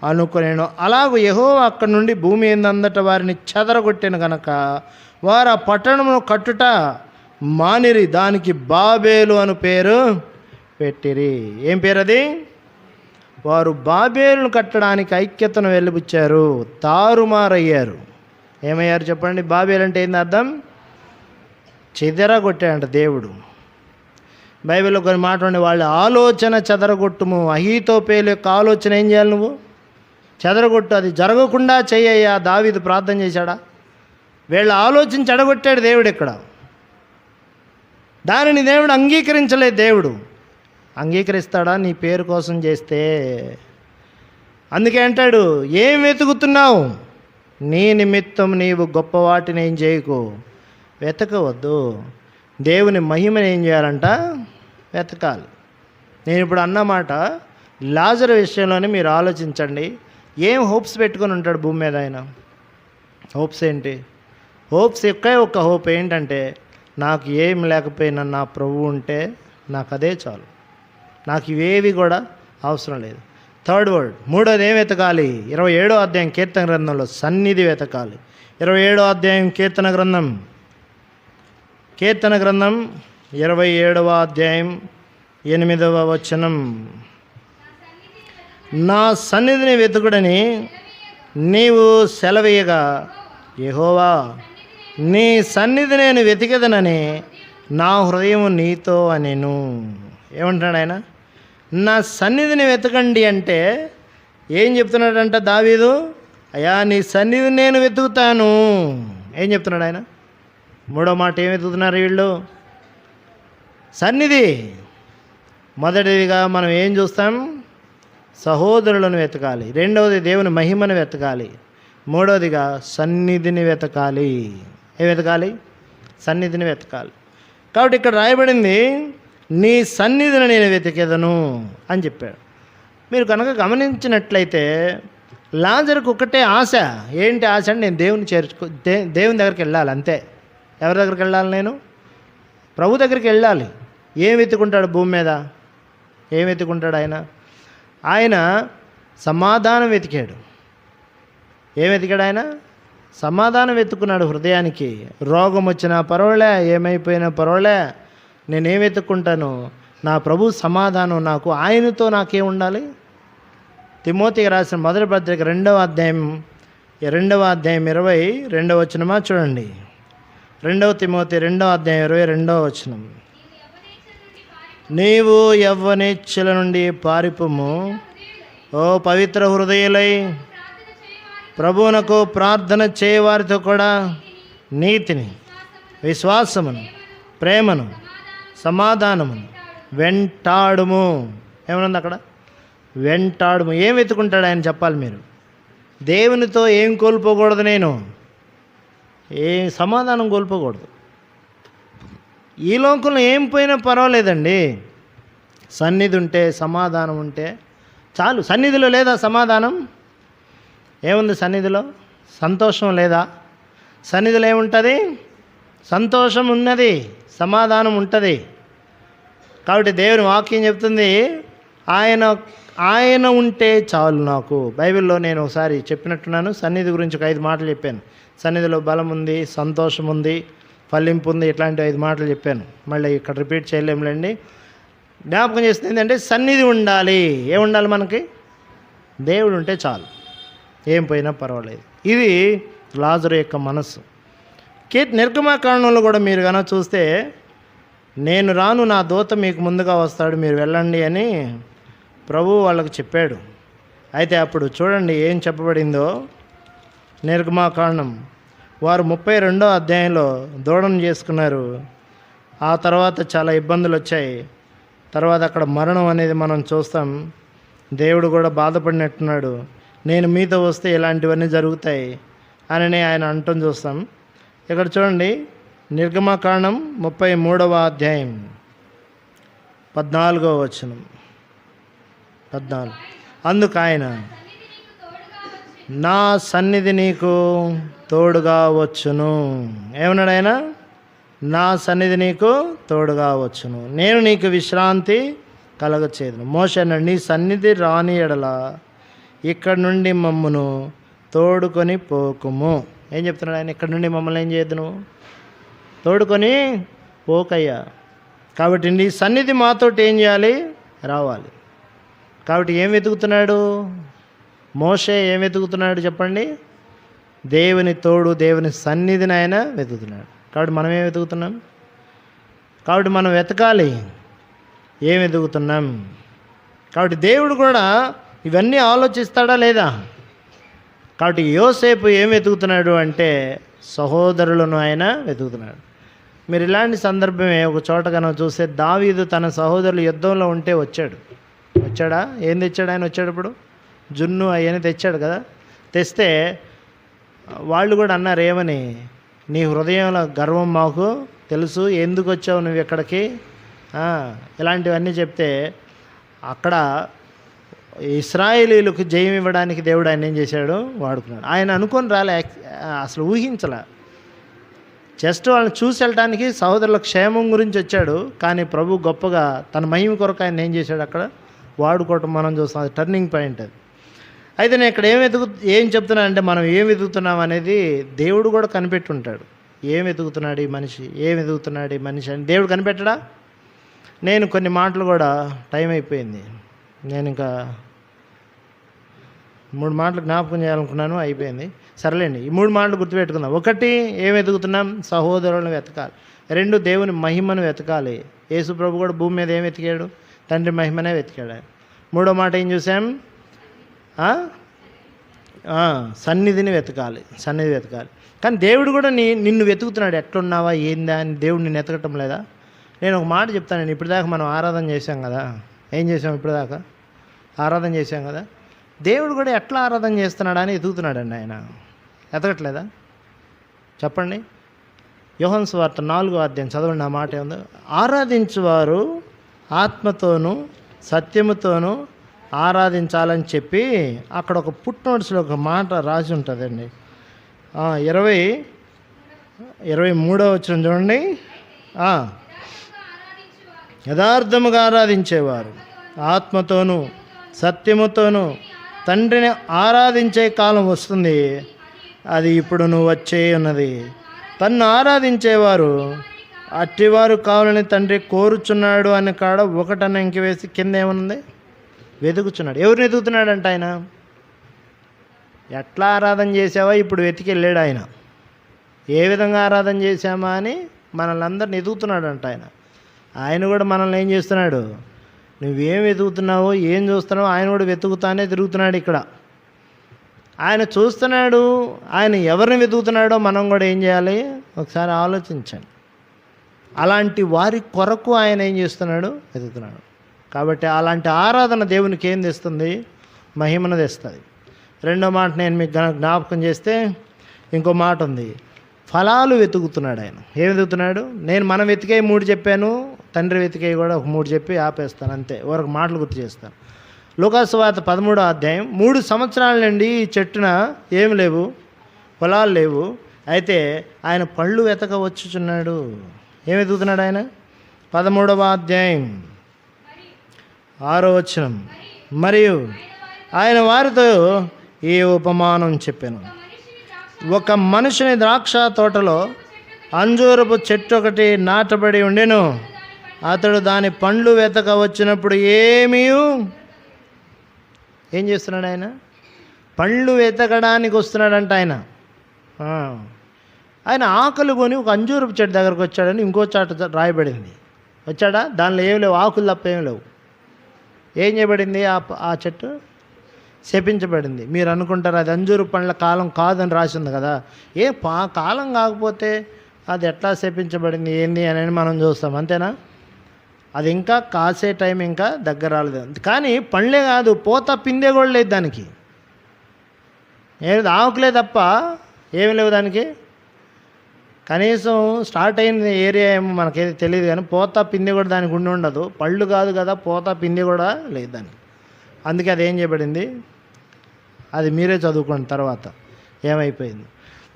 అనుకునేను. అలాగూ యెహోవా అక్కడి నుండి భూమి ఎందందట వారిని చెదరగొట్టిన గనక వారు ఆ పట్టణమును కట్టుట మానిరి, దానికి బాబేలు అను పేరు పెట్టిరి. ఏం పేరు అది? వారు బాబేలును కట్టడానికి ఐక్యతను వెలిబుచ్చారు, తారుమారయ్యారు. ఏమయ్యారు చెప్పండి? బాబేలు అంటే ఏంది అర్థం? చెదరగొట్టాడంట దేవుడు. బైబిల్లో కొన్ని మాట ఉండే, వాళ్ళ ఆలోచన చెదరగొట్టుము. అహీతోపేలు యొక్క ఆలోచన ఏం చేయాలి? నువ్వు చెదరగొట్టు, అది జరగకుండా చెయ్యయ్యా. దావీదు ప్రార్థన చేశాడా? వీళ్ళ ఆలోచన చెడగొట్టాడు దేవుడు ఇక్కడ. దానిని దేవుడు అంగీకరించలేదు. దేవుడు అంగీకరిస్తాడా నీ పేరు కోసం చేస్తే? అందుకే అంటాడు, ఏం వెతుకుతున్నావు? నీ నిమిత్తం నీవు గొప్ప వాటిని ఏం చేయకు, వెతకవద్దు. దేవుని మహిమని ఏం చేయాలంట? వెతకాలి. నేను ఇప్పుడు అన్నమాట లాజరు విషయంలోనే మీరు ఆలోచించండి. ఏం హోప్స్ పెట్టుకొని ఉంటాడు భూమి మీద ఆయన? హోప్స్ ఏంటి? హోప్స్ ఒక్క హోప్ ఏంటంటే, నాకు ఏం లేకపోయినా నా ప్రభువు ఉంటే నాకు అదే చాలు, నాకు ఇవేవి కూడా అవసరం లేదు. థర్డ్ వర్డ్, మూడోది ఏం వెతకాలి? 27వ అధ్యాయం కీర్తన గ్రంథంలో సన్నిధి వెతకాలి. 27వ అధ్యాయం కీర్తన గ్రంథం కీర్తన గ్రంథం 27వ అధ్యాయం 8వ వచనం. నా సన్నిధిని వెతుకుడని నీవు సెలవీయగా, యెహోవా నీ సన్నిధి నేను వెతికెదనని నా హృదయం నీతో అనెను. ఏమంటున్నాడు ఆయన? నా సన్నిధిని వెతకండి అంటే ఏం చెప్తున్నాడంట దావీదు? అయ్యా నీ సన్నిధిని నేను వెతుకుతాను. ఏం చెప్తున్నాడు ఆయన? మూడో మాట ఏం వెతుకుతున్నారు వీళ్ళు? సన్నిధి. మొదటిదిగా మనం ఏం చూస్తాం? సహోదరులను వెతకాలి. రెండవది దేవుని మహిమను వెతకాలి. మూడవదిగా సన్నిధిని వెతకాలి. ఏం వెతకాలి? సన్నిధిని వెతకాలి. కాబట్టి ఇక్కడ రాయబడింది నీ సన్నిధిని నేను వెతికేదను అని చెప్పాడు. మీరు కనుక గమనించినట్లయితే లాజరుకు ఒకటే ఆశ. ఏంటి ఆశ అంటే నేను దేవుని దగ్గరికి వెళ్ళాలి, అంతే. ఎవరి దగ్గరికి వెళ్ళాలి? నేను ప్రభు దగ్గరికి వెళ్ళాలి. ఏం వెతుకుంటాడు భూమి మీద? ఏం వెతుకుంటాడు ఆయన? ఆయన సమాధానం వెతికాడు. ఏం వెతికాడు ఆయన? సమాధానం వెతుకున్నాడు హృదయానికి. రోగం వచ్చినా పర్వాలే, ఏమైపోయినా పర్వాలే, నేనేం వెతుక్కుంటాను? నా ప్రభు సమాధానం నాకు. ఆయనతో నాకేం ఉండాలి? తిమోతికి రాసిన మొదటి పత్రిక 2వ అధ్యాయం 22వ వచనమా చూడండి. 2 తిమోతి 2వ అధ్యాయం 22వ వచనం. నీవు యవ్వనేచ్ఛల నుండి పారిపోము, ఓ పవిత్ర హృదయులై ప్రభువునకు ప్రార్థన చేయవారితో కూడా నీతిని, విశ్వాసమును, ప్రేమను, సమాధానమును వెంటాడుము. ఏమనుంది అక్కడ? వెంటాడుము. ఏం వెతుకుంటాడు ఆయన చెప్పాలి మీరు? దేవునితో ఏం కోల్పోకూడదు? నేను సమాధానం కోల్పోకూడదు. ఈ లోకంలో ఏం పోయినా పర్వాలేదండి, సన్నిధి ఉంటే, సమాధానం ఉంటే చాలు. సన్నిధిలో లేదా సమాధానం? ఏముంది సన్నిధిలో? సంతోషం లేదా? సన్నిధిలో ఏముంటుంది? సంతోషం ఉన్నది, సమాధానం ఉంటుంది. కాబట్టి దేవుని వాక్యం చెప్తుంది ఆయన ఉంటే చాలు నాకు. బైబిల్లో నేను ఒకసారి చెప్పినట్టున్నాను, సన్నిధి గురించి ఒక 5 మాటలు చెప్పాను. సన్నిధిలో బలం ఉంది, సంతోషం ఉంది, ఫలింపు ఉంది, ఇట్లాంటి 5 మాటలు చెప్పాను. మళ్ళీ ఇక్కడ రిపీట్ చేయలేములేండి. జ్ఞాపకం చేస్తుంది ఏంటంటే సన్నిధి ఉండాలి. ఏముండాలి మనకి? దేవుడు ఉంటే చాలు, ఏం పోయినా పర్వాలేదు. ఇది లాజరు యొక్క మనస్సు. నిర్గమకాండంలో కూడా మీరు కనుక చూస్తే, నేను రాను, నా దూత మీకు ముందుగా వస్తాడు, మీరు వెళ్ళండి అని ప్రభువు వాళ్ళకు చెప్పాడు. అయితే అప్పుడు చూడండి ఏం చెప్పబడిందో. నిర్గమకాండం వారు 32వ అధ్యాయంలో దూడను చేసుకున్నారు. ఆ తర్వాత చాలా ఇబ్బందులు వచ్చాయి. తర్వాత అక్కడ మరణం అనేది మనం చూస్తాం. దేవుడు కూడా బాధపడినట్టున్నాడు. నేను మీతో వస్తే ఇలాంటివన్నీ జరుగుతాయి అని ఆయన అంటం చూస్తాం. ఇక్కడ చూడండి, నిర్గమకాండం 33వ అధ్యాయం 14వ వచనం. 14. అందుకు ఆయన, నా సన్నిధి నీకు తోడుగా వచ్చును. ఏమన్నాడు ఆయన? నా సన్నిధి నీకు తోడుగా వచ్చును, నేను నీకు విశ్రాంతి కలగచేదును. మోషే అన్నాడు, నీ సన్నిధి రాని ఎడల ఇక్కడ నుండి మమ్మను తోడుకొని పోకుము. ఏం చెప్తున్నాడు ఆయన? ఇక్కడ నుండి మమ్మల్ని ఏం చేయద్దు, నువ్వు తోడుకొని పోకయ్యా. కాబట్టి నీ సన్నిధి మాతోటి ఏం చేయాలి? రావాలి. కాబట్టి ఏం వెతుకుతున్నాడు మోషే? ఏం వెతుకుతున్నాడు చెప్పండి? దేవుని తోడు, దేవుని సన్నిధిని ఆయన వెతుకుతున్నాడు. కాబట్టి మనం ఏం వెతుకుతున్నాం? కాబట్టి మనం వెతకాలి. ఏం వెతుకుతున్నాం? కాబట్టి దేవుడు కూడా ఇవన్నీ ఆలోచిస్తాడా లేదా? కాబట్టి యోసేపు ఏం వెతుకుతున్నాడు అంటే సహోదరులను ఆయన వెతుకుతున్నాడు. మీరు ఇలాంటి సందర్భమే ఒక చోట కనుక చూస్తే, దావీదు తన సహోదరులు యుద్ధంలో ఉంటే వచ్చాడా? ఏం తెచ్చాడు ఆయన? వచ్చేటప్పుడు జున్ను అవన్నీ తెచ్చాడు కదా. తెస్తే వాళ్ళు కూడా అన్నారు ఏమని? నీ హృదయంలో గర్వం మాకు తెలుసు, ఎందుకు వచ్చావు నువ్వు ఇక్కడికి, ఇలాంటివన్నీ చెప్తే అక్కడ ఇశ్రాయేలీలకు జయం ఇవ్వడానికి దేవుడు ఆయన ఏం చేశాడు? వాడుకున్నాడు. ఆయన అనుకొని రాలే, అసలు ఊహించలే. జస్ట్ వాళ్ళని చూసి వెళ్ళడానికి, సహోదరుల క్షేమం గురించి వచ్చాడు. కానీ ప్రభు గొప్పగా తన మహిమ కొరకు ఆయన ఏం చేశాడు? అక్కడ వాడుకోవటం మనం చూస్తాం. అది టర్నింగ్ పాయింట్ అది. అయితే నేను ఇక్కడ ఏం చెప్తున్నానంటే, మనం ఏం వెతుకుతున్నాం అనేది దేవుడు కూడా కనిపెట్టుంటాడు. ఏం వెతుకుతున్నాడు ఈ మనిషి, ఏం వెతుకుతున్నాడు ఈ మనిషి అని దేవుడు కనిపెట్టడా? నేను కొన్ని మాటలు కూడా, టైం అయిపోయింది, నేను ఇంకా 3 మాటలు జ్ఞాపకం చేయాలనుకున్నాను, అయిపోయింది. సరేలేండి, ఈ 3 మాటలు గుర్తుపెట్టుకుందాం. 1, ఏం వెతుకుతున్నాం? సహోదరులను వెతకాలి. 2, దేవుని మహిమను వెతకాలి. యేసు ప్రభు కూడా భూమి మీద ఏం వెతికాడు? తండ్రి మహిమనే వెతికాడు. 3వ మాట ఏం చూసాం? సన్నిధిని వెతకాలి, సన్నిధి వెతకాలి. కానీ దేవుడు కూడా నిన్ను వెతుకుతున్నాడు. ఎట్లున్నావా ఏందా అని దేవుడు నిన్ను వెతకటం లేదా? నేను ఒక మాట చెప్తాను. ఇప్పటిదాకా మనం ఆరాధన చేశాం కదా, ఏం చేసాం? ఇప్పటిదాకా ఆరాధన చేశాం కదా. దేవుడు కూడా ఎట్లా ఆరాధన చేస్తున్నాడా అని వెతుకుతున్నాడండి. ఆయన వెతకట్లేదా? చెప్పండి. యోహాను సువార్త 4వ అధ్యాయం చదవండి. ఆ మాట ఏముందో? ఆరాధించువారు ఆత్మతోనూ సత్యముతోనూ ఆరాధించాలని చెప్పి అక్కడ ఒక పుట్ నోట్స్లో ఒక మాట రాసి ఉంటుందండి. 23వ వచనం చూడండి. యథార్థముగా ఆరాధించేవారు ఆత్మతోనూ సత్యముతోనూ తండ్రిని ఆరాధించే కాలం వస్తుంది, అది ఇప్పుడు నువ్వు వచ్చే ఉన్నది. తన్ను ఆరాధించేవారు అట్టివారు కావాలని తండ్రి కోరుచున్నాడు అని కాడ ఒకటన్న ఇంక వేసి కింద ఏమనుంది? వెతుకుచున్నాడు. ఎవరిని వెతుకుతున్నాడంట ఆయన? ఎట్లా ఆరాధన చేసావా ఇప్పుడు వెతికి వెళ్ళాడు ఆయన. ఏ విధంగా ఆరాధన చేశామా అని మనల్ని అందరిని వెతుకుతున్నాడంట ఆయన. ఆయన కూడా మనల్ని ఏం చేస్తున్నాడు? నువ్వేం వెతుకుతున్నావో, ఏం చూస్తున్నావో ఆయన కూడా వెతుకుతానే తిరుగుతున్నాడు ఇక్కడ. ఆయన చూస్తున్నాడు. ఆయన ఎవరిని వెతుకుతున్నాడో మనం కూడా ఏం చేయాలి? ఒకసారి ఆలోచించండి. అలాంటి వారి కొరకు ఆయన ఏం చేస్తున్నాడు? వెతుకుతున్నాడు. కాబట్టి అలాంటి ఆరాధన దేవునికి ఏం తెస్తుంది? మహిమను తెస్తుంది. 2వ మాట నేను మీకు జ్ఞాపకం చేస్తే ఇంకో మాట ఉంది. ఫలాలు వెతుకుతున్నాడు ఆయన. ఏం వెతుకుతున్నాడు? మనం వెతికే 3 చెప్పాను, తండ్రి వెతికే కూడా ఒక 3 చెప్పి ఆపేస్తాను, అంతే. ఒక మాటలు గుర్తు చేస్తాను. లూకాసు వార్త 13వ అధ్యాయం. 3 సంవత్సరాల నుండి ఈ చెట్టున ఏమి లేవు, పొలాలు లేవు. అయితే ఆయన పళ్ళు వెతకవచ్చుచున్నాడు. ఏం వెతుకుతున్నాడు ఆయన? 13వ అధ్యాయం 6వ వచనం. మరియు ఆయన వారితో ఈ ఉపమానం చెప్పాను. ఒక మనుషుని ద్రాక్ష తోటలో అంజూరపు చెట్టు ఒకటి నాటబడి ఉండెను. అతడు దాని పండ్లు వెతక వచ్చినప్పుడు ఏం చేస్తున్నాడు ఆయన? పండ్లు వెతకడానికి వస్తున్నాడంట ఆయన. ఆయన ఆకులు కొని ఒక అంజూరపు చెట్టు దగ్గరకు వచ్చాడని ఇంకో చాట రాయబడింది. వచ్చాడా? దానిలో ఏమి లేవు, ఆకులు తప్ప ఏమి లేవు. ఏం చేయబడింది? ఆ చెట్టు శపించబడింది. మీరు అనుకుంటారు అది అంజూరు పండ్ల కాలం కాదని రాసింది కదా. కాలం కాకపోతే అది ఎట్లా శపించబడింది ఏంది అని మనం చూస్తాం, అంతేనా? అది ఇంకా కాసే టైం ఇంకా దగ్గర రాలేదు. కానీ పండ్లే కాదు, పోత పిందె కూడా లేదు దానికి. ఏది? ఆకులే తప్ప ఏమి లేవు దానికి. కనీసం స్టార్ట్ అయిన ఏరియా ఏమో మనకేది తెలియదు, కానీ పోత పిందె కూడా దానికి ఉండి ఉండదు. పళ్ళు కాదు కదా, పోత పిందె కూడా లేదు దానికి. అందుకే అది ఏం చేయబడింది? అది మీరే చదువుకోండి తర్వాత ఏమైపోయింది.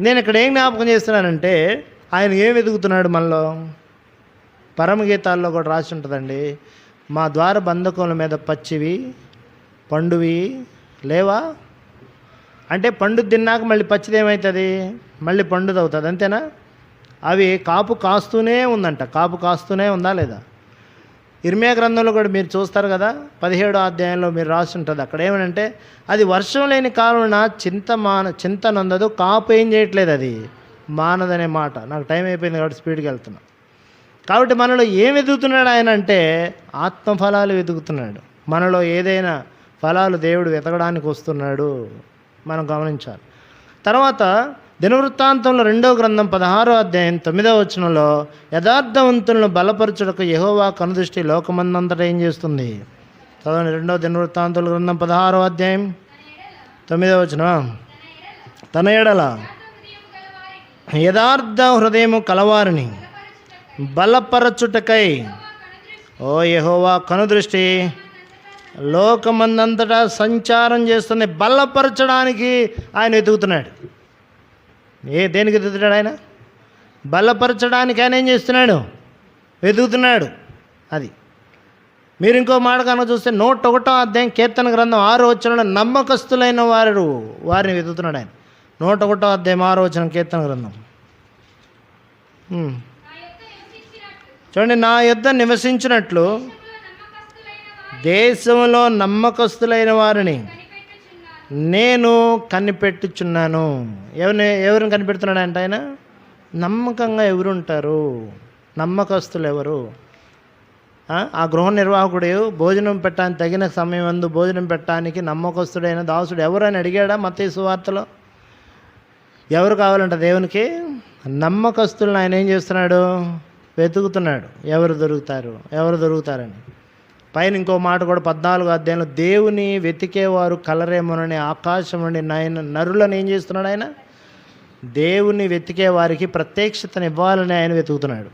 నేను ఇక్కడ ఏం జ్ఞాపకం చేస్తున్నానంటే ఆయన ఏం వెతుకుతున్నాడు మనలో? పరమగీతాల్లో కూడా రాసి ఉంటుందండి. మా ద్వార బంధకముల మీద పచ్చివి పండువి లేవా అంటే, పండు తిన్నాక మళ్ళీ పచ్చిది ఏమవుతుంది? మళ్ళీ పండుది అవుతుంది, అంతేనా? అవి కాపు కాస్తూనే ఉందంట. కాపు కాస్తూనే ఉందా లేదా? ఇర్మియా గ్రంథంలో కూడా మీరు చూస్తారు కదా, 17వ అధ్యాయంలో మీరు రాసి ఉంటుంది. అక్కడ ఏమనంటే, అది వర్షం లేని కారణం చింత నొందదు, కాపు ఏం చేయట్లేదు, అది మానదనే మాట. నాకు టైం అయిపోయింది కాబట్టి స్పీడ్కి వెళ్తున్నా. కాబట్టి మనలో ఏం వెతుకుతున్నాడు ఆయన అంటే ఆత్మఫలాలు వెతుకుతున్నాడు. మనలో ఏదైనా ఫలాలు దేవుడు వెతకడానికి వస్తున్నాడు, మనం గమనించాలి. తర్వాత దినవృత్తాంతంలో 2వ గ్రంథం 16వ అధ్యాయం 9వ వచనంలో యథార్థవంతులను బలపరచుటకు యెహోవా కనుదృష్టి లోకమందంతటా ఏం చేస్తుంది? చదవండి. 2వ దినవృత్తాంతుల గ్రంథం 16వ అధ్యాయం 9వ వచనం. తన ఎడల యథార్థ హృదయము కలవారిని బలపరచుటకై ఓ యెహోవా కనుదృష్టి లోకమందంతటా సంచారం చేస్తుంది. బలపరచడానికి ఆయన వెతుకుతున్నాడు. దేనికి వెతుకుతున్నాడు ఆయన? బలపరచడానికి ఆయన ఏం చేస్తున్నాడు? వెతుకుతున్నాడు. అది మీరు ఇంకో మాట కనుక చూస్తే 101వ అధ్యాయం కీర్తన గ్రంథం 6వ వచనంలో నమ్మకస్తులైన వారిని వెతుకుతున్నాడు ఆయన. 101వ అధ్యాయం 6వ వచనం కీర్తన గ్రంథం. చూడండి, నా యొద్ద నివసించినట్లు దేశంలో నమ్మకస్తులైన వారిని నేను కనిపెట్టుచున్నాను. ఎవరిని కనిపెడుతున్నాడంట ఆయన? నమ్మకంగా ఎవరు ఉంటారు, నమ్మకస్తులు ఎవరు? ఆ గృహ నిర్వాహకుడు భోజనం పెట్టడానికి తగిన సమయం అందు భోజనం పెట్టడానికి నమ్మకస్తుడైన దాసుడు ఎవరని అడిగాడా మత్తయి సువార్తలో? ఎవరు కావాలంట దేవునికి? నమ్మకస్తులను ఆయన ఏం చేస్తున్నాడు? వెతుకుతున్నాడు. ఎవరు దొరుకుతారని. పైన ఇంకో మాట కూడా 14వ అధ్యాయంలో, దేవుని వెతికేవారు కలరేమోనని ఆకాశం నుండి నరులను ఏం చేస్తున్నాడు ఆయన? దేవుని వెతికే వారికి ప్రత్యక్షతను ఇవ్వాలని ఆయన వెతుకుతున్నాడు.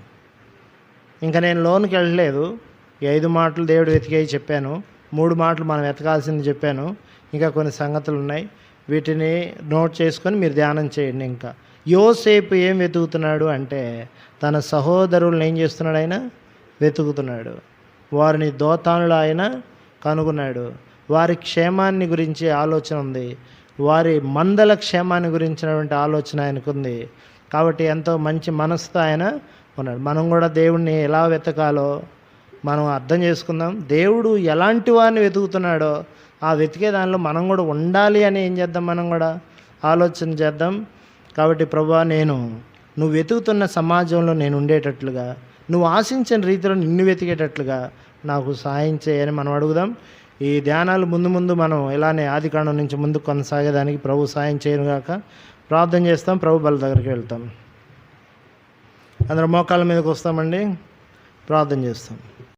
ఇంకా నేను లోనికి వెళ్ళలేదు. ఈ 5 మాటలు దేవుడు వెతికేవి చెప్పాను, 3 మాటలు మనం వెతకాల్సింది చెప్పాను. ఇంకా కొన్ని సంగతులు ఉన్నాయి, వీటిని నోట్ చేసుకొని మీరు ధ్యానం చేయండి. ఇంకా యోసేపు ఏం వెతుకుతున్నాడు అంటే, తన సహోదరులను ఏం చేస్తున్నాడు ఆయన? వెతుకుతున్నాడు. వారిని దోతానులు ఆయన కనుగొన్నాడు. వారి క్షేమాన్ని గురించి ఆలోచన ఉంది, వారి మందల క్షేమాన్ని గురించినటువంటి ఆలోచన ఆయనకుంది. కాబట్టి ఎంతో మంచి మనసుతో ఆయన ఉన్నాడు. మనం కూడా దేవుణ్ణి ఎలా వెతకాలో మనం అర్థం చేసుకుందాం. దేవుడు ఎలాంటి వారిని వెతుకుతున్నాడో ఆ వెతికే దానిలో మనం కూడా ఉండాలి అని ఏం చేద్దాం? మనం కూడా ఆలోచన చేద్దాం. కాబట్టి ప్రభువా, నువ్వు వెతుకుతున్న సమాజంలో నేను ఉండేటట్లుగా, నువ్వు ఆశించిన రీతిలో నిన్ను వెతికేటట్లుగా నాకు సహాయం చేయని మనం అడుగుదాం. ఈ ధ్యానాలు ముందు మనం ఇలానే ఆదికాండం నుంచి ముందుకు కొనసాగేదానికి ప్రభు సహాయం చేయను గాక. ప్రార్థన చేస్తాం, ప్రభు బల దగ్గరికి వెళ్తాం. అందరం మోకాళ్ళ మీదకి వస్తామండి, ప్రార్థన చేస్తాం.